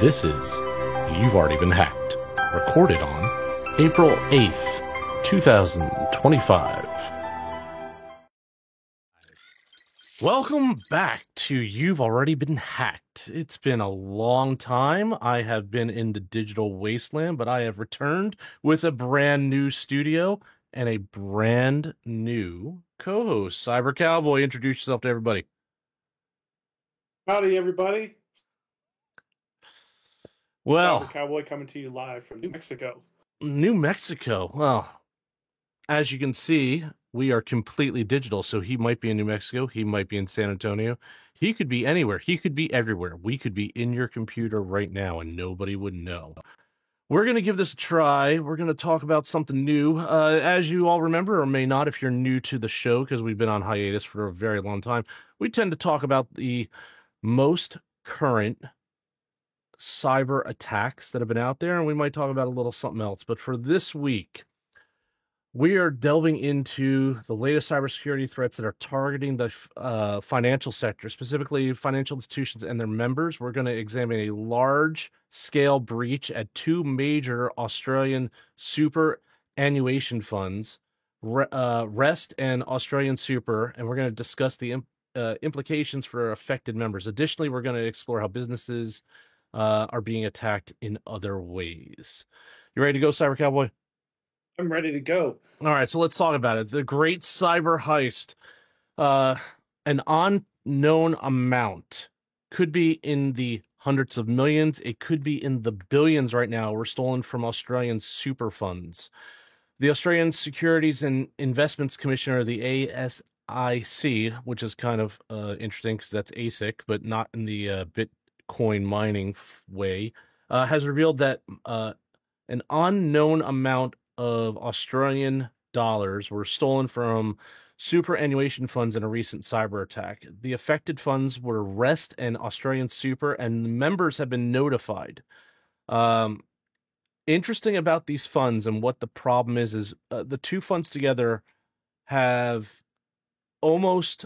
This is You've Already Been Hacked, recorded on April 8th, 2025. Welcome back to You've Already Been Hacked. It's been a long time. I have been in the digital wasteland, but I have returned with a brand new studio and a brand new co-host. Cyber Cowboy, introduce yourself to everybody. Howdy, everybody. Well, Cyber Cowboy coming to you live from New Mexico. New Mexico. Well, as you can see, we are completely digital. So he might be in New Mexico. He might be in San Antonio. He could be anywhere. He could be everywhere. We could be in your computer right now and nobody would know. We're going to give this a try. We're going to talk about something new. As you all remember, or may not if you're new to the show, because we've been on hiatus for a very long time, we tend to talk about the most current cyber attacks that have been out there, and we might talk about a little something else. But for this week, we are delving into the latest cybersecurity threats that are targeting the financial sector, specifically financial institutions and their members. We're going to examine a large-scale breach at two major Australian superannuation funds, Rest and Australian Super, and we're going to discuss the implications for affected members. Additionally, we're going to explore how businesses are being attacked in other ways. You ready to go, Cyber Cowboy? I'm ready to go. All right, so let's talk about it. The Great Cyber Heist. An unknown amount. Could be in the hundreds of millions. It could be in the billions right now. Were stolen from Australian super funds. The Australian Securities and Investments Commissioner, the ASIC, which is kind of interesting because that's ASIC, but not in the Bitcoin mining way, has revealed that an unknown amount of Australian dollars were stolen from superannuation funds in a recent cyber attack. The affected funds were Rest and Australian Super, and the members have been notified. Interesting about these funds and what the problem is the two funds together have almost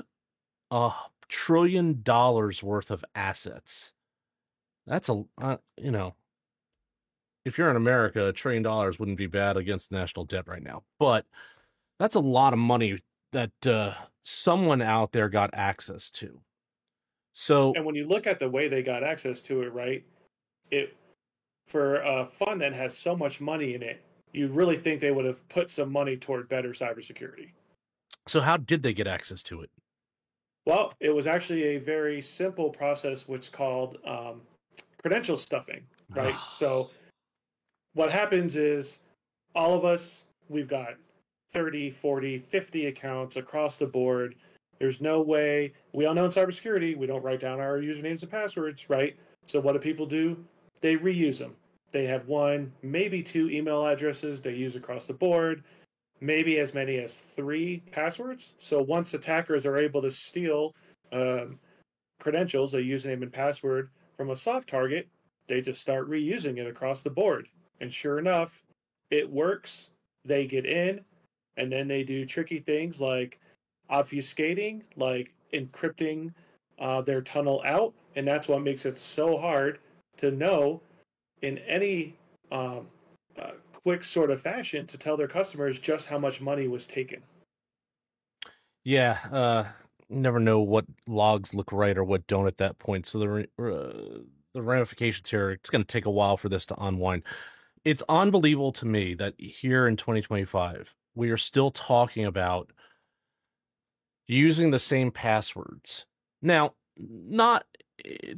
$1 trillion worth of assets. That's if you're in America, $1 trillion wouldn't be bad against national debt right now. But that's a lot of money that someone out there got access to. So, and when you look at the way they got access to it, right, for a fund that has so much money in it, you really think they would have put some money toward better cybersecurity. So how did they get access to it? Well, it was actually a very simple process, which is called credential stuffing, right? So what happens is all of us, we've got 30, 40, 50 accounts across the board. There's no way, we all know in cybersecurity, we don't write down our usernames and passwords, right? So what do people do? They reuse them. They have one, maybe two email addresses they use across the board, maybe as many as 3 passwords. So once attackers are able to steal credentials, a username and password from a soft target, they just start reusing it across the board. And sure enough, it works. They get in, and then they do tricky things like obfuscating, like encrypting their tunnel out. And that's what makes it so hard to know in any quick sort of fashion to tell their customers just how much money was taken. Yeah, you never know what logs look right or what don't at that point. So the ramifications here, it's going to take a while for this to unwind. It's unbelievable to me that here in 2025, we are still talking about using the same passwords. Now, not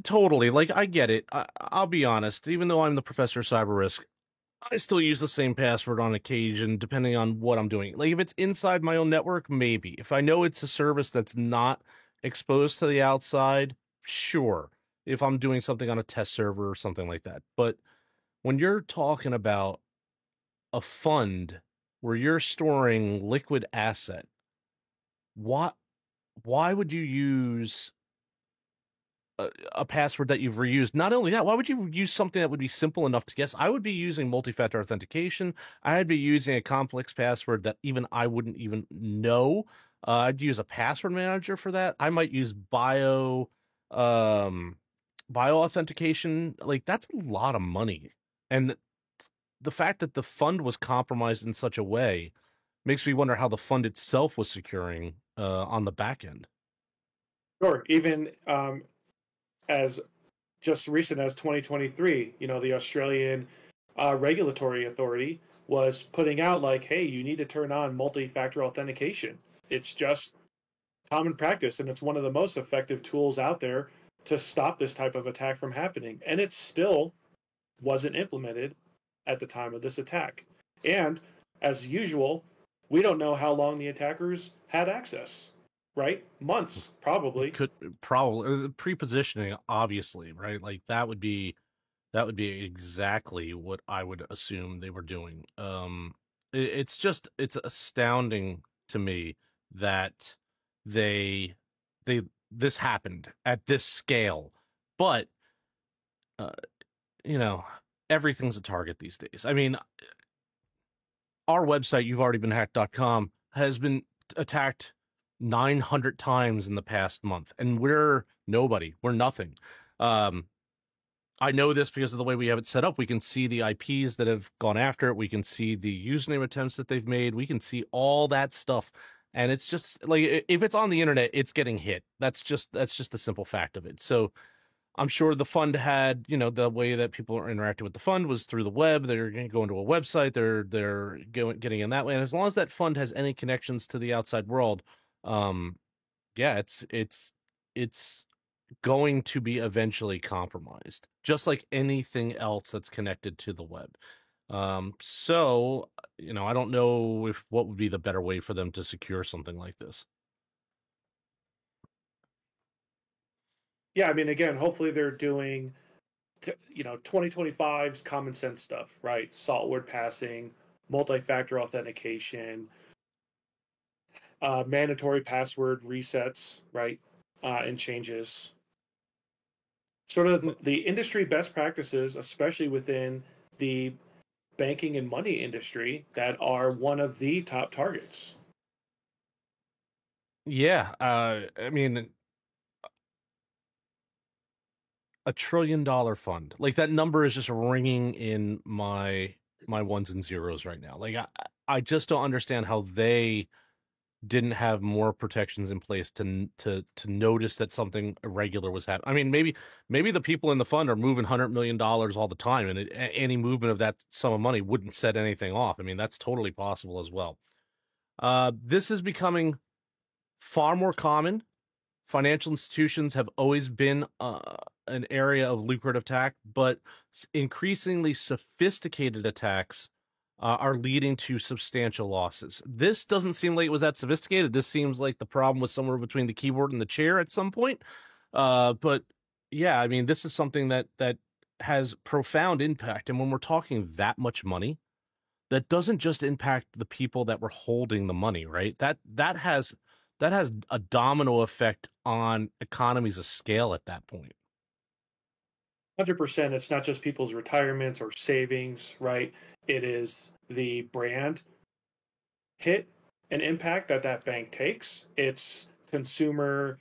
totally, like, I get it. I'll be honest, even though I'm the professor of cyber risk, I still use the same password on occasion, depending on what I'm doing. Like, if it's inside my own network, maybe. If I know it's a service that's not exposed to the outside, sure. If I'm doing something on a test server or something like that. But when you're talking about a fund where you're storing liquid asset, why would you use a password that you've reused? Not only that, why would you use something that would be simple enough to guess? I would be using multi-factor authentication. I'd be using a complex password that even I wouldn't even know. I'd use a password manager for that. I might use bioauthentication, like that's a lot of money. And the fact that the fund was compromised in such a way makes me wonder how the fund itself was securing on the back end. Sure. Even as just recent as 2023, the Australian regulatory authority was putting out like, hey, you need to turn on multi-factor authentication. It's just common practice, and it's one of the most effective tools out there to stop this type of attack from happening. And it still wasn't implemented at the time of this attack. And as usual, we don't know how long the attackers had access, right? Months, probably. Could probably pre-positioning, obviously, right? Like that would be exactly what I would assume they were doing. It's astounding to me that they this happened at this scale, but everything's a target these days. I mean, our website, you've already been hacked.com, has been attacked 900 times in the past month, and we're nobody. We're nothing. I know this because of the way we have it set up. We can see the IPs that have gone after it. We can see the username attempts that they've made. We can see all that stuff. And it's just like, if it's on the internet, it's getting hit. That's just the simple fact of it. So I'm sure the fund had, the way that people are interacting with the fund was through the web. They're going to a website. They're getting in that way. And as long as that fund has any connections to the outside world, yeah, it's going to be eventually compromised, just like anything else that's connected to the web. So, I don't know what would be the better way for them to secure something like this. Yeah, I mean, again, hopefully they're doing, 2025's common sense stuff, right? Salt word passing, multi-factor authentication, mandatory password resets, right? And changes. Sort of the industry best practices, especially within the banking and money industry, that are one of the top targets. Yeah, I mean, $1 trillion fund, like that number is just ringing in my ones and zeros right now. Like I just don't understand how they didn't have more protections in place to notice that something irregular was happening. I mean, maybe the people in the fund are moving $100 million all the time, and any movement of that sum of money wouldn't set anything off. I mean, that's totally possible as well. This is becoming far more common. Financial institutions have always been an area of lucrative attack, but increasingly sophisticated attacks are leading to substantial losses. This doesn't seem like it was that sophisticated. This seems like the problem was somewhere between the keyboard and the chair at some point. But yeah, I mean, this is something that has profound impact. And when we're talking that much money, that doesn't just impact the people that were holding the money, right? That has a domino effect on economies of scale at that point. 100%. It's not just people's retirements or savings, right? It is the brand hit and impact that bank takes. It's consumer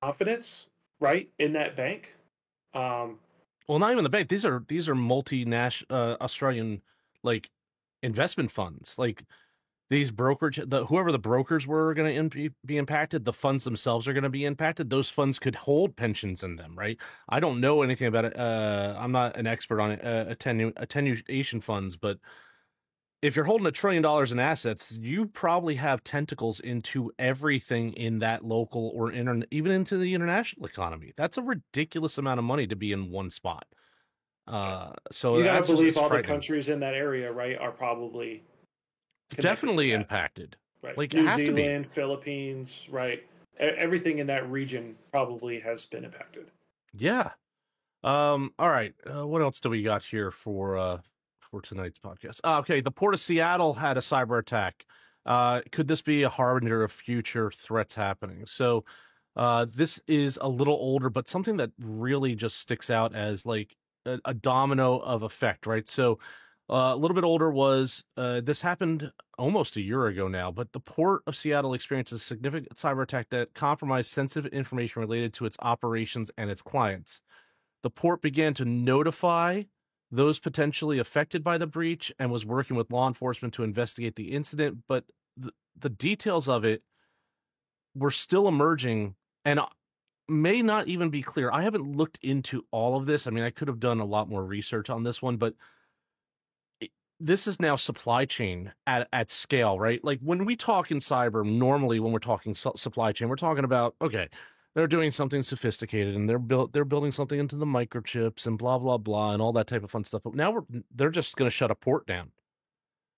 confidence, right, in that bank. Well, not even the bank. These are multinational Australian like investment funds. Like these brokerage, whoever the brokers were going to be impacted, the funds themselves are going to be impacted. Those funds could hold pensions in them, right? I don't know anything about it. I'm not an expert on attenuation funds, but if you're holding $1 trillion in assets, you probably have tentacles into everything in that local or even into the international economy. That's a ridiculous amount of money to be in one spot. So you got to believe all the countries in that area, right, are probably definitely impacted. Right. Like New Zealand, Philippines, right? Everything in that region probably has been impacted. Yeah. All right. What else do we got here for tonight's podcast? Okay, the Port of Seattle had a cyber attack. Could this be a harbinger of future threats happening? So this is a little older, but something that really just sticks out as like a domino of effect, right? So A little bit older was this happened almost a year ago now, but the Port of Seattle experienced a significant cyber attack that compromised sensitive information related to its operations and its clients. The port began to notify those potentially affected by the breach and was working with law enforcement to investigate the incident, but the details of it were still emerging and may not even be clear. I haven't looked into all of this. I mean, I could have done a lot more research on this one, but this is now supply chain at scale, right? Like when we talk in cyber, normally when we're talking supply chain, we're talking about, okay, they're doing something sophisticated and they're building something into the microchips and blah, blah, blah, and all that type of fun stuff. But now they're just going to shut a port down.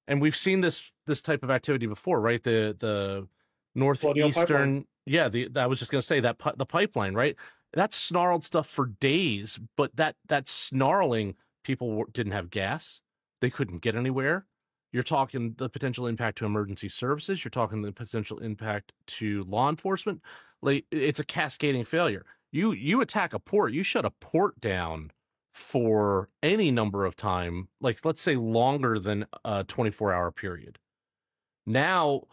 And we've seen this type of activity before, right? The northeastern, I was just going to say that the pipeline, right? That's snarled stuff for days, but that snarling, people didn't have gas. They couldn't get anywhere. You're talking the potential impact to emergency services. You're talking the potential impact to law enforcement. Like it's a cascading failure. You attack a port, you shut a port down for any number of time, like let's say longer than a 24-hour period. Now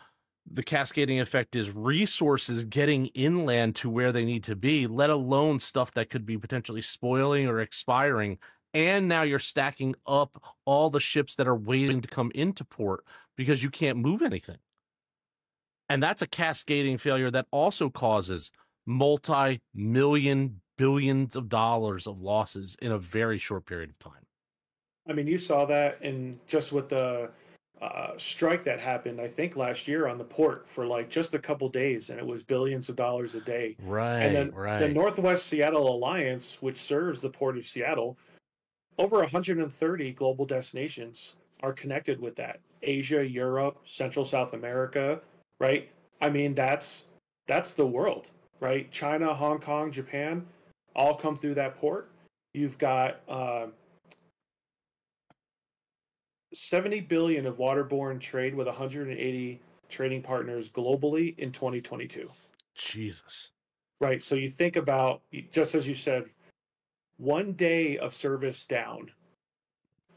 the cascading effect is resources getting inland to where they need to be, let alone stuff that could be potentially spoiling or expiring. And now you're stacking up all the ships that are waiting to come into port because you can't move anything. And that's a cascading failure that also causes multi-million, billions of dollars of losses in a very short period of time. I mean, you saw that in just with the strike that happened, I think last year on the port for like just a couple days, and it was billions of dollars a day. Right, and then right. The Northwest Seattle Alliance, which serves the Port of Seattle, over 130 global destinations are connected with that. Asia, Europe, Central South America, right? I mean, that's the world, right? China, Hong Kong, Japan, all come through that port. You've got 70 billion of waterborne trade with 180 trading partners globally in 2022. Jesus. Right. So you think about, just as you said, one day of service down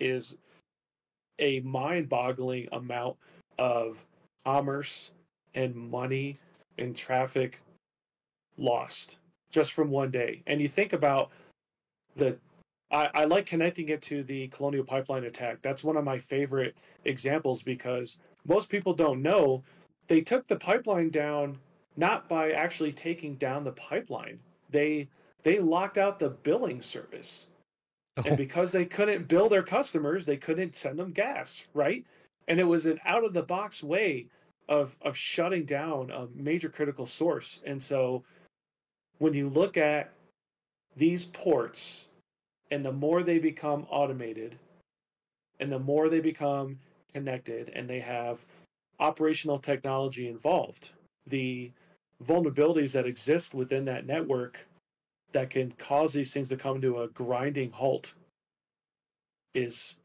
is a mind-boggling amount of commerce and money and traffic lost just from one day. And you think about I like connecting it to the Colonial Pipeline attack. That's one of my favorite examples because most people don't know they took the pipeline down not by actually taking down the pipeline. They locked out the billing service. Oh. And because they couldn't bill their customers, they couldn't send them gas, right? And it was an out-of-the-box way of shutting down a major critical source. And so when you look at these ports, and the more they become automated, and the more they become connected, and they have operational technology involved, the vulnerabilities that exist within that network that can cause these things to come to a grinding halt is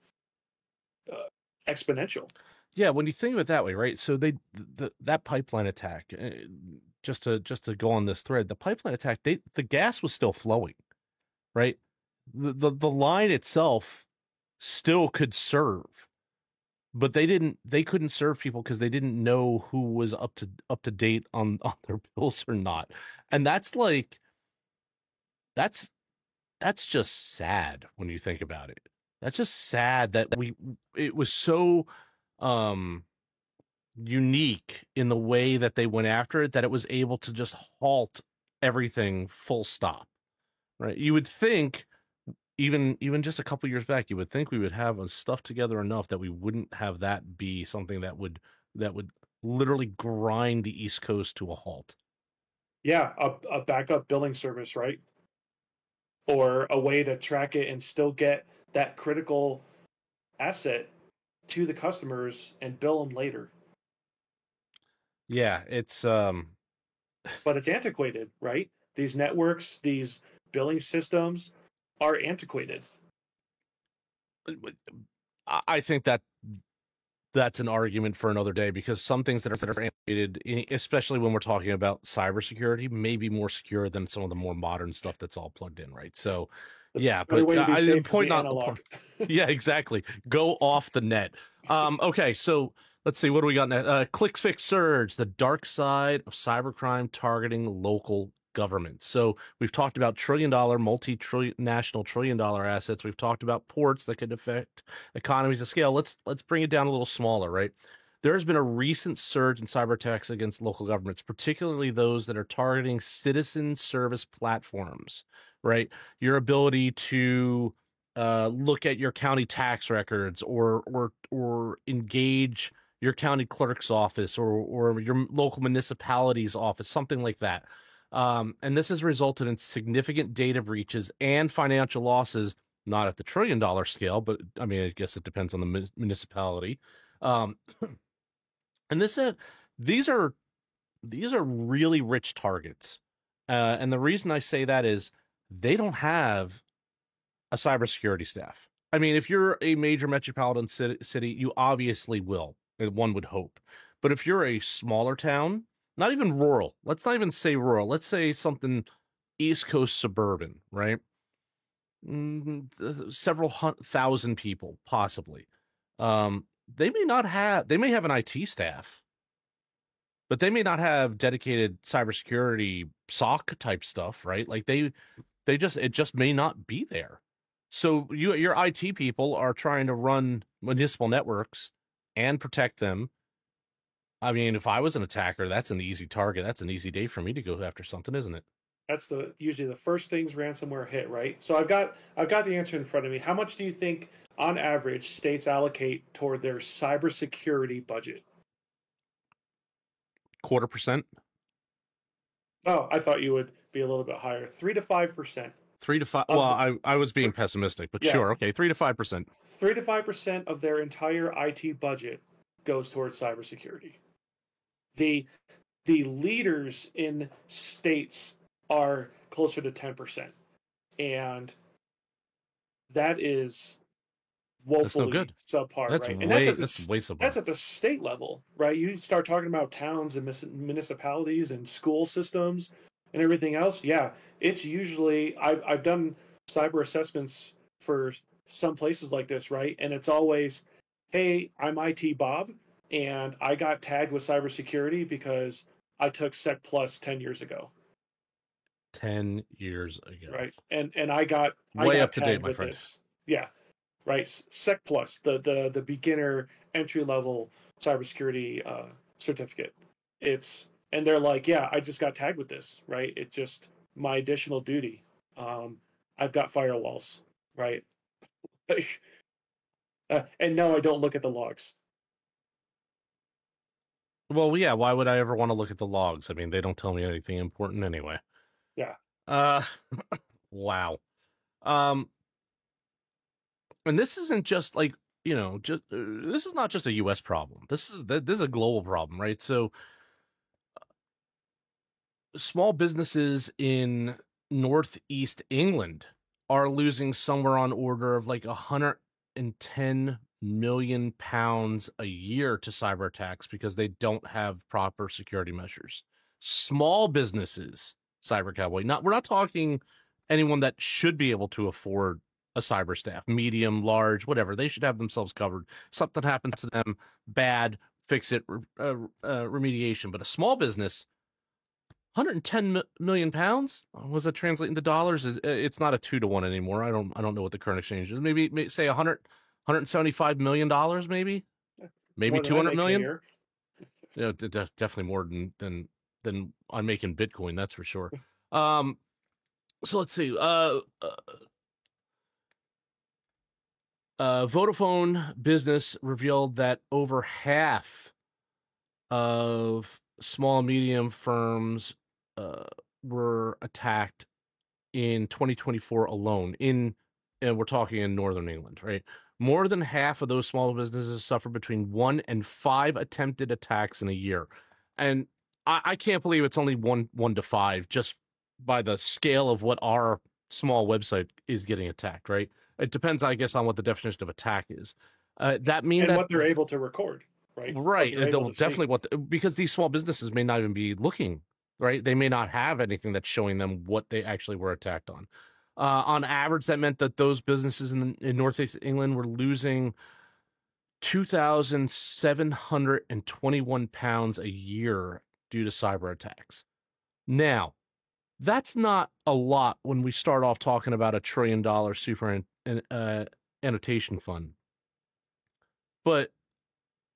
exponential. Yeah, when you think of it that way, right? So that pipeline attack, just to go on this thread, the pipeline attack, the gas was still flowing, right? The line itself still could serve, but they couldn't serve people because they didn't know who was up to date on their bills or not. And that's just sad when you think about it. That's just sad that it was so unique in the way that they went after it that it was able to just halt everything full stop. Right? You would think even just a couple years back, you would think we would have stuff together enough that we wouldn't have that be something that would literally grind the East Coast to a halt. Yeah, a backup billing service, right? Or a way to track it and still get that critical asset to the customers and bill them later. Yeah, it's but it's antiquated, right? These networks, these billing systems are antiquated. I think that's an argument for another day because some things that are antiquated, especially when we're talking about cybersecurity, may be more secure than some of the more modern stuff that's all plugged in, right? So Yeah, The only but way to be I safe the is point be not analog. yeah, exactly. Go off the net. Okay, so let's see what do we got next. Click Fix Surge, the dark side of cybercrime targeting local governments. So we've talked about trillion-dollar, multi-trillion, national trillion-dollar assets. We've talked about ports that could affect economies of scale. Let's bring it down a little smaller, right? There has been a recent surge in cyber attacks against local governments, particularly those that are targeting citizen service platforms, right? Your ability to look at your county tax records or engage your county clerk's office or your local municipality's office, something like that. And this has resulted in significant data breaches and financial losses, not at the trillion-dollar scale, but I mean, I guess it depends on the municipality. Um, and these are really rich targets, and the reason I say that is they don't have a cybersecurity staff. I mean, if you're a major metropolitan city, you obviously will, one would hope. But if you're a smaller town, not even rural, let's not even say rural, let's say something East Coast suburban, right? Several thousand people, possibly. They may have an IT staff, but they may not have dedicated cybersecurity SOC type stuff, right? Like it just may not be there. So your IT people are trying to run municipal networks and protect them. I mean, if I was an attacker, that's an easy target. That's an easy day for me to go after something, isn't it? That's usually the first things ransomware hit, right? So I've got the answer in front of me. How much do you think, on average, states allocate toward their cybersecurity budget? 0.25%. Oh, I thought you would be a little bit higher. 3 to 5%. 3 to 5. Of Well, I was being pessimistic, but yeah, sure, okay, 3 to 5%. 3 to 5% of their entire IT budget goes towards cybersecurity. The the leaders in states are closer to 10%, and that is That's no woefully good. subpar, That's right? And way that's way so that's bad. at the state level, right? You start talking about towns and municipalities and school systems and everything else. Yeah, it's usually I've done cyber assessments for some places like this, right? And it's always, hey, I'm IT Bob, and I got tagged with cybersecurity because I took Sec Plus 10 years ago, 10 years ago. right? And I got Way up to date, tagged my with friend. this, yeah, right? Sec Plus, the beginner entry level cybersecurity certificate. And they're like, yeah, I just got tagged with this, right? It's just my additional duty. I've got firewalls, right? And no, I don't look at the logs. Well, yeah, why would I ever want to look at the logs? I mean, they don't tell me anything important anyway. Yeah. Uh wow. Um and this isn't just like, just this is not just a US problem. This is a global problem, right? So small businesses in northeast England are losing somewhere on order of like 110 million pounds a year to cyber attacks because they don't have proper security measures. Small businesses, cyber cowboy. We're not talking anyone that should be able to afford a cyber staff, medium, large, whatever. They should have themselves covered. Something happens to them, bad, fix it, remediation. But a small business, 110 million pounds. Was that translate into dollars? It's not a 2-to-1 anymore. I don't know what the current exchange is. Maybe say 175 million dollars, maybe More than I 200 make in a million. year. Yeah, definitely more than I'm making Bitcoin. That's for sure. So let's see. Vodafone Business revealed that over half of small and medium firms were attacked in 2024 alone. And we're talking in Northern England, right? More than half of those small businesses suffer between 1 and 5 attempted attacks in a year, and I can't believe it's only one to 5 just by the scale of what our small website is getting attacked. Right? It depends, I guess, on what the definition of attack is. That mean and that what they're able to record, right? right? Able to Definitely see. because these small businesses may not even be looking. Right? They may not have anything that's showing them what they actually were attacked on. On average, that meant that those businesses in Northeast England were losing 2,721 pounds a year due to cyber attacks. Now, that's not a lot when we start off talking about $1 trillion super annotation fund. But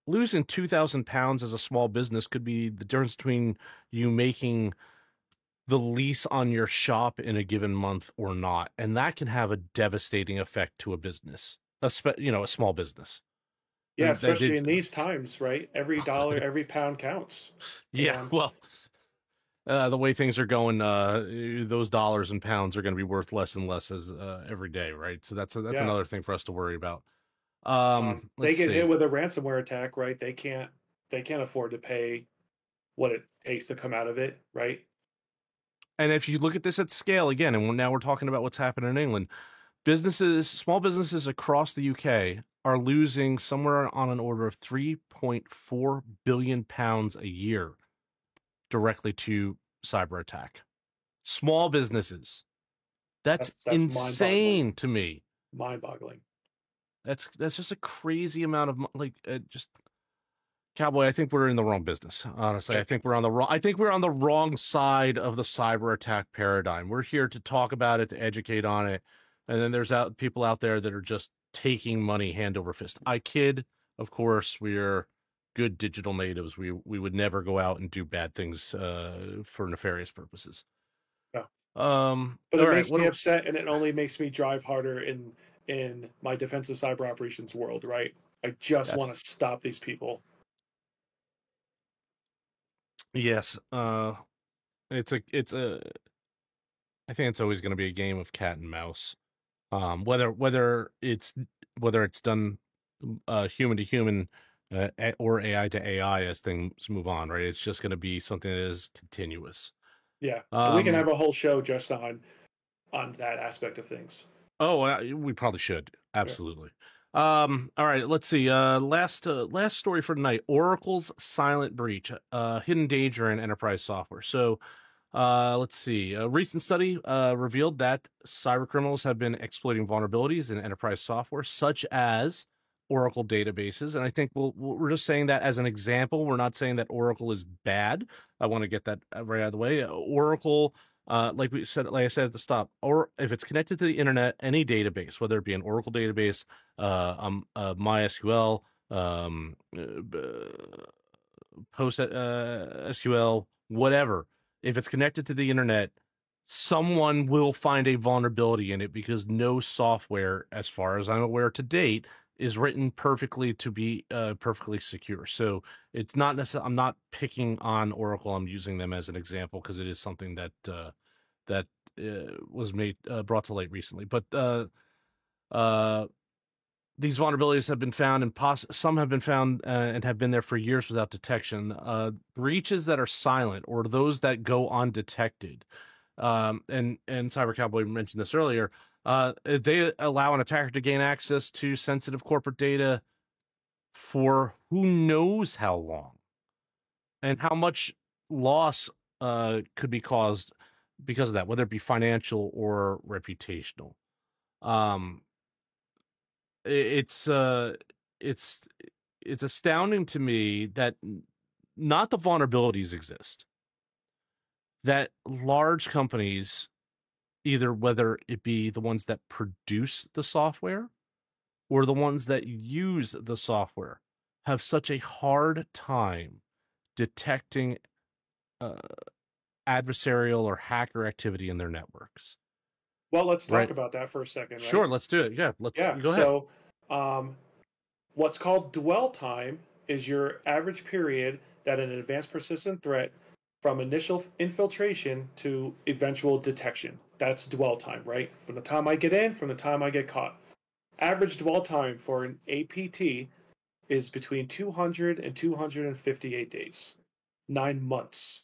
losing 2,000 pounds as a small business could be the difference between you making the lease on your shop in a given month or not. And that can have a devastating effect to a business, a small business. Yeah, especially in these times, right? Every dollar, every pound counts. Yeah, And well, the way things are going, those dollars and pounds are going to be worth less and less as every day, right? So that's another thing for us to worry about. They get hit with a ransomware attack, right? They can't afford to pay what it takes to come out of it, right? And if you look at this at scale again, and now we're talking about what's happening in England, small businesses across the UK are losing somewhere on an order of 3.4 billion pounds a year directly to cyber attack. Small businesses. That's insane to me. Mind-boggling. That's just a crazy amount of just Cowboy. I think we're in the wrong business. Honestly, I think we're on the wrong side of the cyber attack paradigm. We're here to talk about it, to educate on it, and then there's people out there that are just taking money hand over fist. I kid, of course. We are good digital natives. We would never go out and do bad things for nefarious purposes. Yeah. But it makes me upset, and it only makes me drive harder in my defensive cyber operations world, right? I just want to stop these people. Yes. I think it's always going to be a game of cat and mouse. Whether it's done human to human or AI to AI as things move on, right? It's just going to be something that is continuous. Yeah. We can have a whole show just on that aspect of things. Oh, we probably should. Absolutely. Yeah. All right, let's see. Last story for tonight. Oracle's silent breach, hidden danger in enterprise software. So, let's see. A recent study revealed that cybercriminals have been exploiting vulnerabilities in enterprise software, such as Oracle databases. And I think we're just saying that as an example. We're not saying that Oracle is bad. I want to get that right out of the way. Oracle, like I said at the stop, or if it's connected to the internet, any database, whether it be an Oracle database, MySQL, PostSQL, whatever, if it's connected to the internet, someone will find a vulnerability in it, because no software, as far as I'm aware to date, is written perfectly to be perfectly secure. So it's not necessarily, I'm not picking on Oracle. I'm using them as an example because it is something that was brought to light recently. But these vulnerabilities have been found, and some have been found and have been there for years without detection. Breaches that are silent, or those that go undetected, and Cyber Cowboy mentioned this earlier, they allow an attacker to gain access to sensitive corporate data for who knows how long, and how much loss could be caused because of that, whether it be financial or reputational. It's astounding to me that not the vulnerabilities exist, that large companies, either whether it be the ones that produce the software or the ones that use the software, have such a hard time detecting adversarial or hacker activity in their networks. Well, let's talk about that for a second. Right? Sure, let's do it. Yeah, go ahead. So, what's called dwell time is your average period that an advanced persistent threat from initial infiltration to eventual detection. That's dwell time, right? From the time I get in, from the time I get caught. Average dwell time for an APT is between 200 and 258 days. 9 months.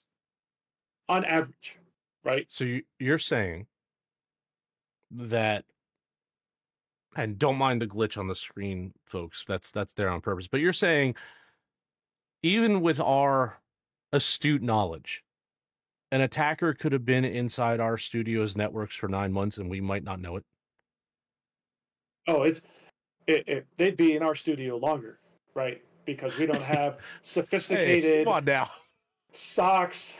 On average, right? So you're saying that, and don't mind the glitch on the screen, folks, that's there on purpose, but you're saying, even with our astute knowledge, An attacker could have been inside our studio's networks for 9 months, and we might not know it. Oh, they'd be in our studio longer, right? Because we don't have sophisticated Hey, come on now. socks,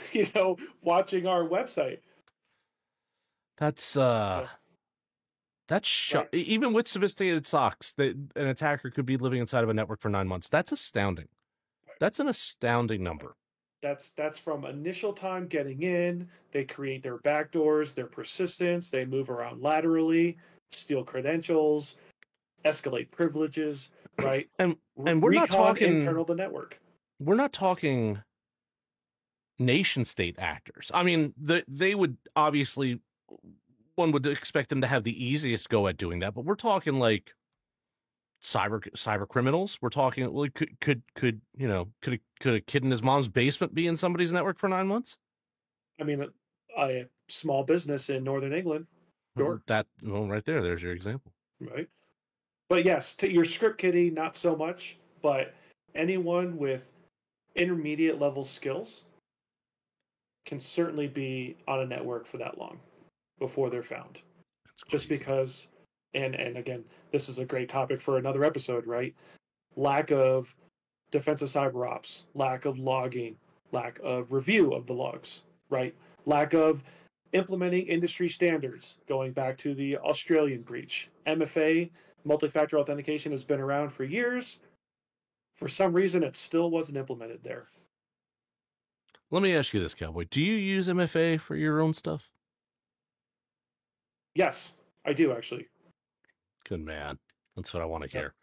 watching our website. That's Right. even with sophisticated socks, that an attacker could be living inside of a network for 9 months. That's astounding. That's an astounding number. That's from initial time getting in. They create their backdoors, their persistence. They move around laterally, steal credentials, escalate privileges, right? And we're not talking internal the network. We're not talking nation state actors. I mean, they would obviously, one would expect them to have the easiest go at doing that, but we're talking like cyber criminals. We're talking like could a kid in his mom's basement be in somebody's network for 9 months? I mean, a small business in Northern England. Sure. Right there. There's your example. Right. But yes, to your script kiddie, not so much. But anyone with intermediate level skills can certainly be on a network for that long before they're found. Just because, and again, this is a great topic for another episode, right? Lack of defensive cyber ops, lack of logging, lack of review of the logs, right? Lack of implementing industry standards, going back to the Australian breach. MFA, multi-factor authentication, has been around for years. For some reason, it still wasn't implemented there. Let me ask you this, Cowboy. Do you use MFA for your own stuff? Yes, I do, actually. Good man. That's what I want to hear.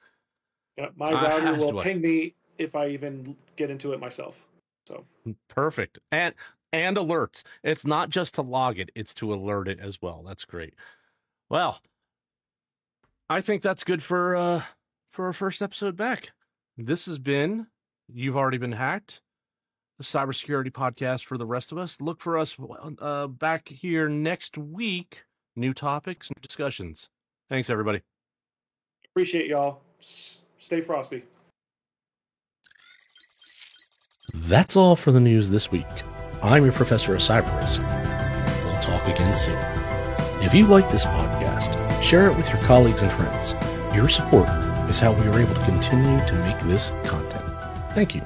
Yeah, my router will ping me if I even get into it myself. So perfect. And alerts. It's not just to log it, it's to alert it as well. That's great. Well, I think that's good for our first episode back. This has been You've Already Been Hacked, a cybersecurity podcast for the rest of us. Look for us back here next week. New topics and discussions. Thanks, everybody. Appreciate y'all. Stay frosty. That's all for the news this week. I'm your professor of cyber risk. We'll talk again soon. If you like this podcast, share it with your colleagues and friends. Your support is how we are able to continue to make this content. Thank you.